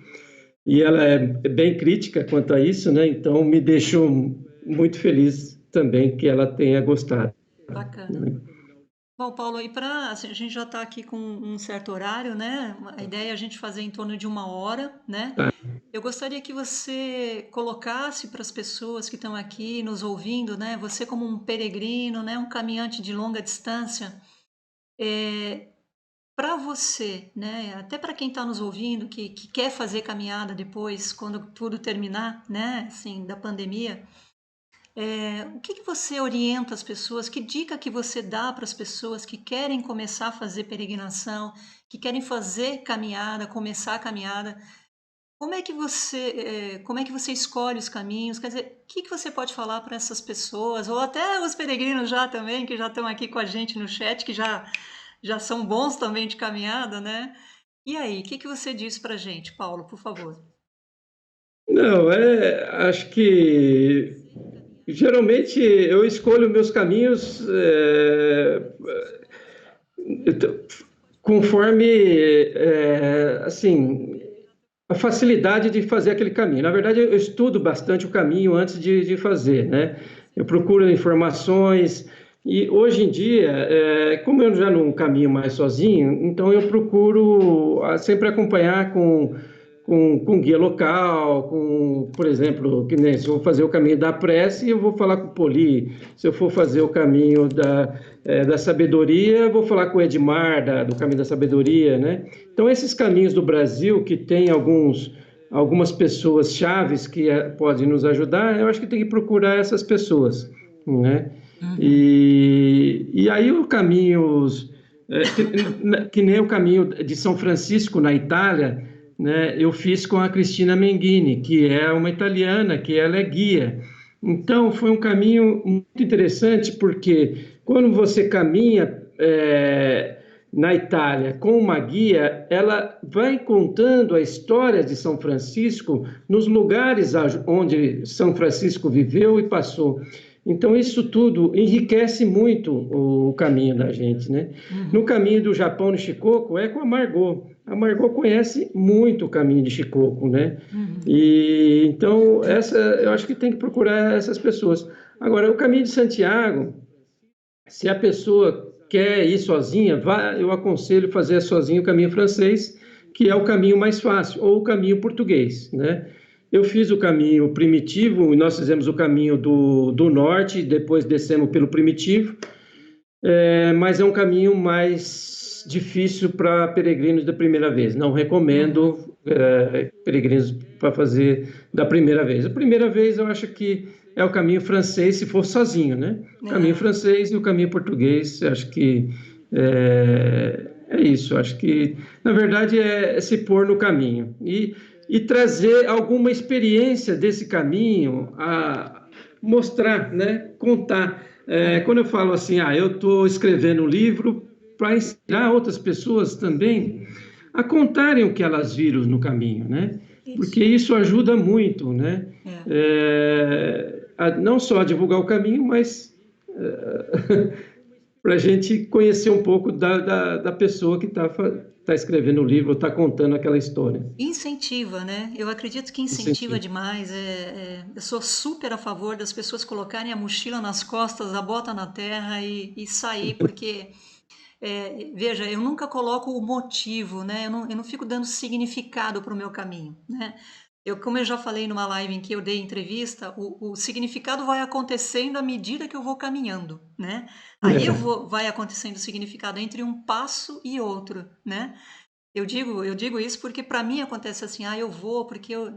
e ela é bem crítica quanto a isso, né? Então me deixou muito feliz também que ela tenha gostado. Bacana. Bom, Paulo, e para a gente já está aqui com um certo horário, né? A ideia é a gente fazer em torno de 1 hora, né? Tá? Eu gostaria que você colocasse para as pessoas que estão aqui nos ouvindo, né? Você como um peregrino, né? Um caminhante de longa distância, para você, né? Até para quem está nos ouvindo, que quer fazer caminhada depois, quando tudo terminar, né? Assim, da pandemia. O que que você orienta as pessoas? Que dica que você dá para as pessoas que querem começar a fazer peregrinação, que querem fazer caminhada, começar a caminhada? Como é que você escolhe os caminhos? Quer dizer, o que que você pode falar para essas pessoas, ou até os peregrinos já também, que já estão aqui com a gente no chat, que já são bons também de caminhada, né? E aí, o que que você diz para a gente, Paulo, por favor? Não, acho que geralmente eu escolho meus caminhos então, conforme assim a facilidade de fazer aquele caminho. Na verdade, eu estudo bastante o caminho antes de fazer, né? Eu procuro informações e hoje em dia, como eu já não caminho mais sozinho, então eu procuro sempre acompanhar com guia local, por exemplo, que nem se eu vou fazer o caminho da prece, eu vou falar com o Poli. Se eu for fazer o caminho da sabedoria, eu vou falar com o Edmar, do caminho da sabedoria, né? Então, esses caminhos do Brasil, que tem algumas pessoas chaves que podem nos ajudar, eu acho que tem que procurar essas pessoas, né? Uhum. E aí, o caminhos, que nem o caminho de São Francisco, na Itália, né? Eu fiz com a Cristina Menghini, que é uma italiana, que ela é guia. Então, foi um caminho muito interessante, porque quando você caminha na Itália com uma guia, ela vai contando a história de São Francisco nos lugares onde São Francisco viveu e passou. Então, isso tudo enriquece muito o caminho da gente, né? No Uhum. caminho do Japão no Shikoku é com a Margot. A Margot conhece muito o caminho de Shikoku, né? Uhum. E então eu acho que tem que procurar essas pessoas. Agora, o caminho de Santiago, se a pessoa quer ir sozinha, eu aconselho fazer sozinho o caminho francês, que é o caminho mais fácil, ou o caminho português, né? Eu fiz o caminho primitivo, nós fizemos o caminho do norte, depois descemos pelo primitivo, mas é um caminho mais difícil para peregrinos da primeira vez. Não Uhum. recomendo peregrinos para fazer da primeira vez. A primeira vez eu acho que é o caminho francês, se for sozinho, né? O caminho É. francês e o caminho português, eu acho que é isso. Eu acho que, na verdade, é se pôr no caminho e trazer alguma experiência desse caminho, mostrar, né? Contar. Quando eu falo assim, eu estou escrevendo um livro para inspirar outras pessoas também a contarem o que elas viram no caminho, né? Isso. Porque isso ajuda muito, né? É. Não só a divulgar o caminho, mas para a gente conhecer um pouco da pessoa que está escrevendo o livro, está contando aquela história. Incentiva, né? Eu acredito que incentiva Incentivo. demais. Eu sou super a favor das pessoas colocarem a mochila nas costas, a bota na terra e sair, porque, veja, eu nunca coloco o motivo, né? Eu não fico dando significado para o meu caminho, né? Como eu já falei numa live em que eu dei entrevista, o significado vai acontecendo à medida que eu vou caminhando, né? Aí vai acontecendo o significado entre um passo e outro, né? Eu digo isso porque para mim acontece assim, eu vou porque eu.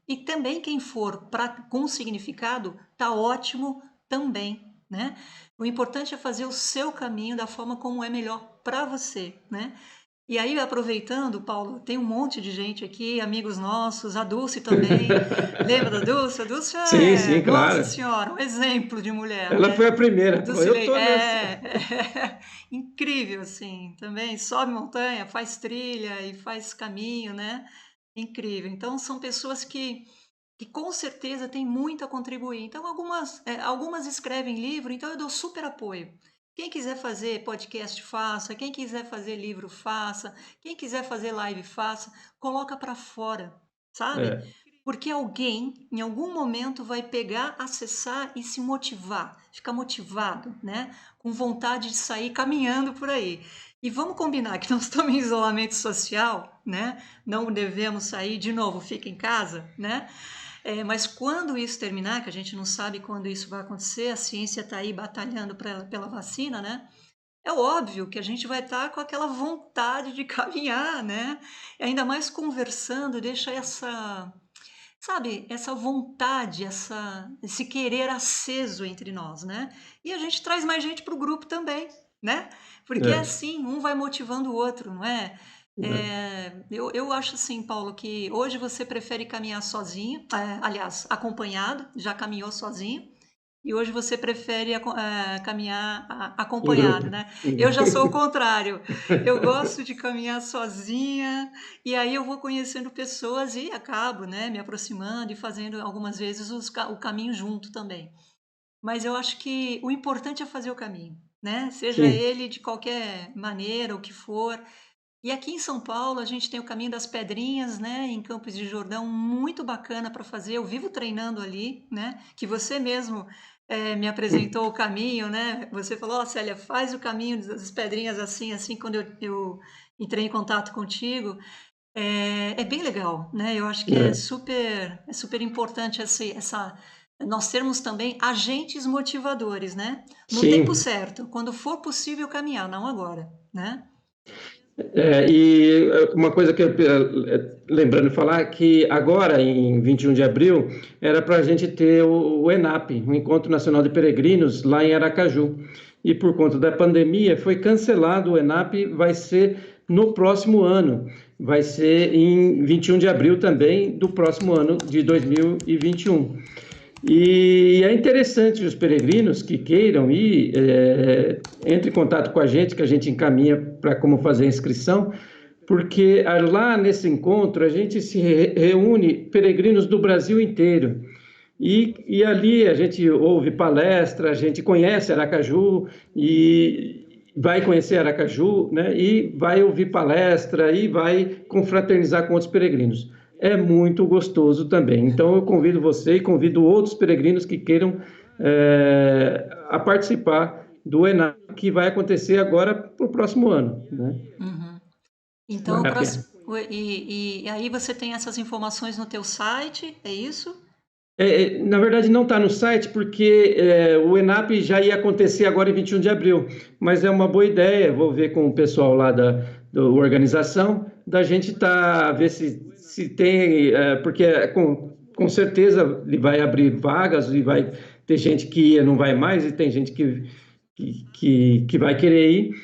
E também quem for com significado, tá ótimo também, né? O importante é fazer o seu caminho da forma como é melhor para você, né? E aí, aproveitando, Paulo, tem um monte de gente aqui, amigos nossos, a Dulce também. Lembra da Dulce? A Dulce Sim, é, sim, nossa claro. senhora, um exemplo de mulher, Ela né? foi a primeira. Falou, eu Dulcilei, tô nessa. incrível, assim, também sobe montanha, faz trilha e faz caminho, né? Incrível. Então, são pessoas que com certeza têm muito a contribuir. Então, algumas escrevem livro, então eu dou super apoio. Quem quiser fazer podcast, faça. Quem quiser fazer livro, faça. Quem quiser fazer live, faça. Coloca para fora, sabe? É. porque alguém, em algum momento, vai pegar, acessar e se motivar, ficar motivado, né? Com vontade de sair caminhando por aí. E vamos combinar que nós estamos em isolamento social, né? Não devemos sair, de novo, fica em casa, né? Mas quando isso terminar, que a gente não sabe quando isso vai acontecer, a ciência está aí batalhando pela vacina, né? É óbvio que a gente vai estar com aquela vontade de caminhar, né? E ainda mais conversando, deixa essa, sabe, essa vontade, esse querer aceso entre nós, né? E a gente traz mais gente para o grupo também, né? Porque é É, assim, um vai motivando o outro, não é? é. Eu acho assim, Paulo, que hoje você prefere caminhar sozinho, aliás, acompanhado, já caminhou sozinho, e hoje você prefere caminhar Em acompanhado, grupo. né? Eu já sou o contrário. Eu gosto de caminhar sozinha, e aí eu vou conhecendo pessoas e acabo, né, me aproximando e fazendo algumas vezes o caminho junto também. Mas eu acho que o importante é fazer o caminho, né? Seja Sim. ele de qualquer maneira, o que for. E aqui em São Paulo a gente tem o Caminho das Pedrinhas, né, em Campos de Jordão, muito bacana para fazer. Eu vivo treinando ali, né, que você mesmo me apresentou o caminho, né? Você falou, ó, Célia, faz o Caminho das Pedrinhas assim, assim, quando eu entrei em contato contigo. É bem legal, né? Eu acho que É. é super importante nós termos também agentes motivadores, né? No tempo Sim. certo, quando for possível caminhar, não agora, né? Uma coisa que lembrando de falar que agora, em 21 de abril, era para a gente ter o ENAP, o Encontro Nacional de Peregrinos, lá em Aracaju. E por conta da pandemia, foi cancelado o ENAP, vai ser no próximo ano. Vai ser em 21 de abril também do próximo ano, de 2021. E é interessante os peregrinos que queiram ir, entre em contato com a gente, que a gente encaminha para como fazer a inscrição, porque lá nesse encontro a gente se reúne peregrinos do Brasil inteiro. E ali a gente ouve palestra, a gente conhece Aracaju e vai conhecer Aracaju, né? E vai ouvir palestra e vai confraternizar com outros peregrinos. É muito gostoso também. Então eu convido você e convido outros peregrinos que queiram a participar do ENAP, que vai acontecer agora para o próximo ano, né? Uhum. Então, Vale a pena. e aí você tem essas informações no teu site, é isso? Na verdade, não está no site, porque o ENAP já ia acontecer agora em 21 de abril, mas é uma boa ideia, vou ver com o pessoal lá da organização, da gente ver se tem, porque com certeza ele vai abrir vagas e vai ter gente que não vai mais e tem gente que vai querer ir,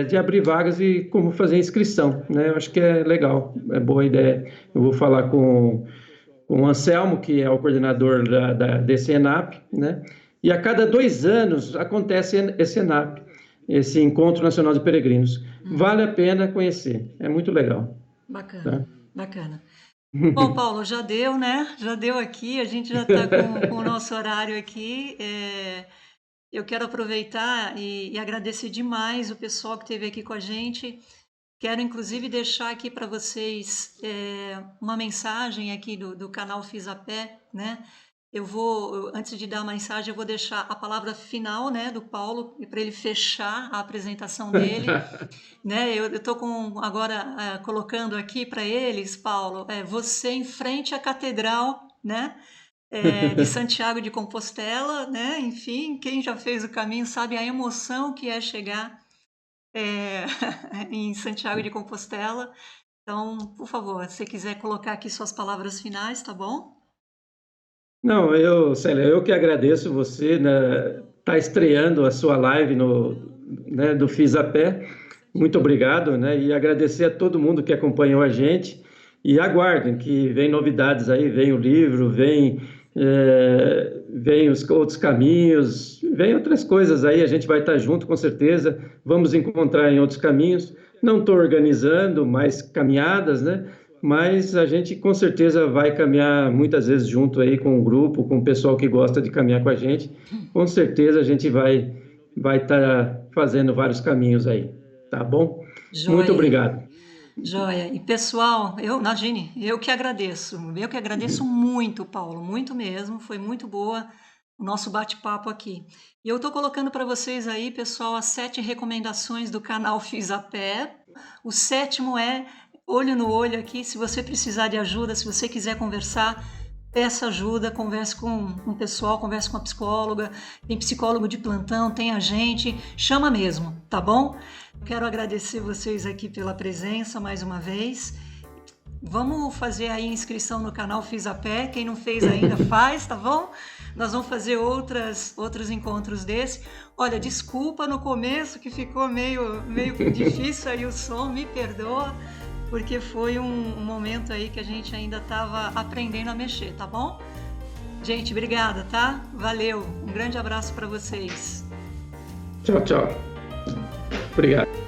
de abrir vagas e como fazer inscrição, né? Eu acho que é legal, é boa ideia. Eu vou falar com o Anselmo, que é o coordenador desse ENAP, né? E a cada 2 anos acontece esse ENAP, esse Encontro Nacional de Peregrinos. Vale a pena conhecer, é muito legal. Tá? Bacana, bacana. Bom, Paulo, já deu, né? Já deu aqui, a gente já está com o nosso horário aqui. Eu quero aproveitar e agradecer demais o pessoal que esteve aqui com a gente. Quero, inclusive, deixar aqui para vocês uma mensagem aqui do canal Fiz a Pé, né? Antes de dar a mensagem, eu vou deixar a palavra final, né, do Paulo, para ele fechar a apresentação dele, né? Eu estou agora colocando aqui para eles, Paulo, você em frente à catedral, né? De Santiago de Compostela, né? Enfim, quem já fez o caminho sabe a emoção que é chegar é, em Santiago de Compostela. Então, por favor, se você quiser colocar aqui suas palavras finais, tá bom? Não, Célia, eu que agradeço você, né, tá estreando a sua live né, do Fiz a Pé. Muito obrigado, né? E agradecer a todo mundo que acompanhou a gente. E aguardem que vem novidades aí, vem o livro, vem os outros caminhos, vem outras coisas aí, a gente vai estar junto com certeza, vamos encontrar em outros caminhos. Não estou organizando mais caminhadas, né? Mas a gente com certeza vai caminhar muitas vezes junto aí com o grupo, com o pessoal que gosta de caminhar com a gente. Com certeza a gente vai estar fazendo vários caminhos aí, tá bom? Muito Joia. obrigado. Joia. E pessoal, imagine, eu que agradeço muito, Paulo, muito mesmo, foi muito boa o nosso bate-papo aqui. E eu estou colocando para vocês aí, pessoal, as 7 recomendações do canal Fiz a Pé. O sétimo é olho no olho aqui, se você precisar de ajuda, se você quiser conversar, peça ajuda, converse com o pessoal, converse com a psicóloga, tem psicólogo de plantão, tem a gente, chama mesmo, tá bom? Quero agradecer vocês aqui pela presença mais uma vez. Vamos fazer aí inscrição no canal Fiz a Pé, quem não fez ainda faz, tá bom? Nós vamos fazer outros encontros desse. Olha, desculpa no começo que ficou meio difícil aí o som, me perdoa, porque foi um momento aí que a gente ainda estava aprendendo a mexer, tá bom? Gente, obrigada, tá? Valeu, um grande abraço para vocês. Tchau, tchau. Obrigado.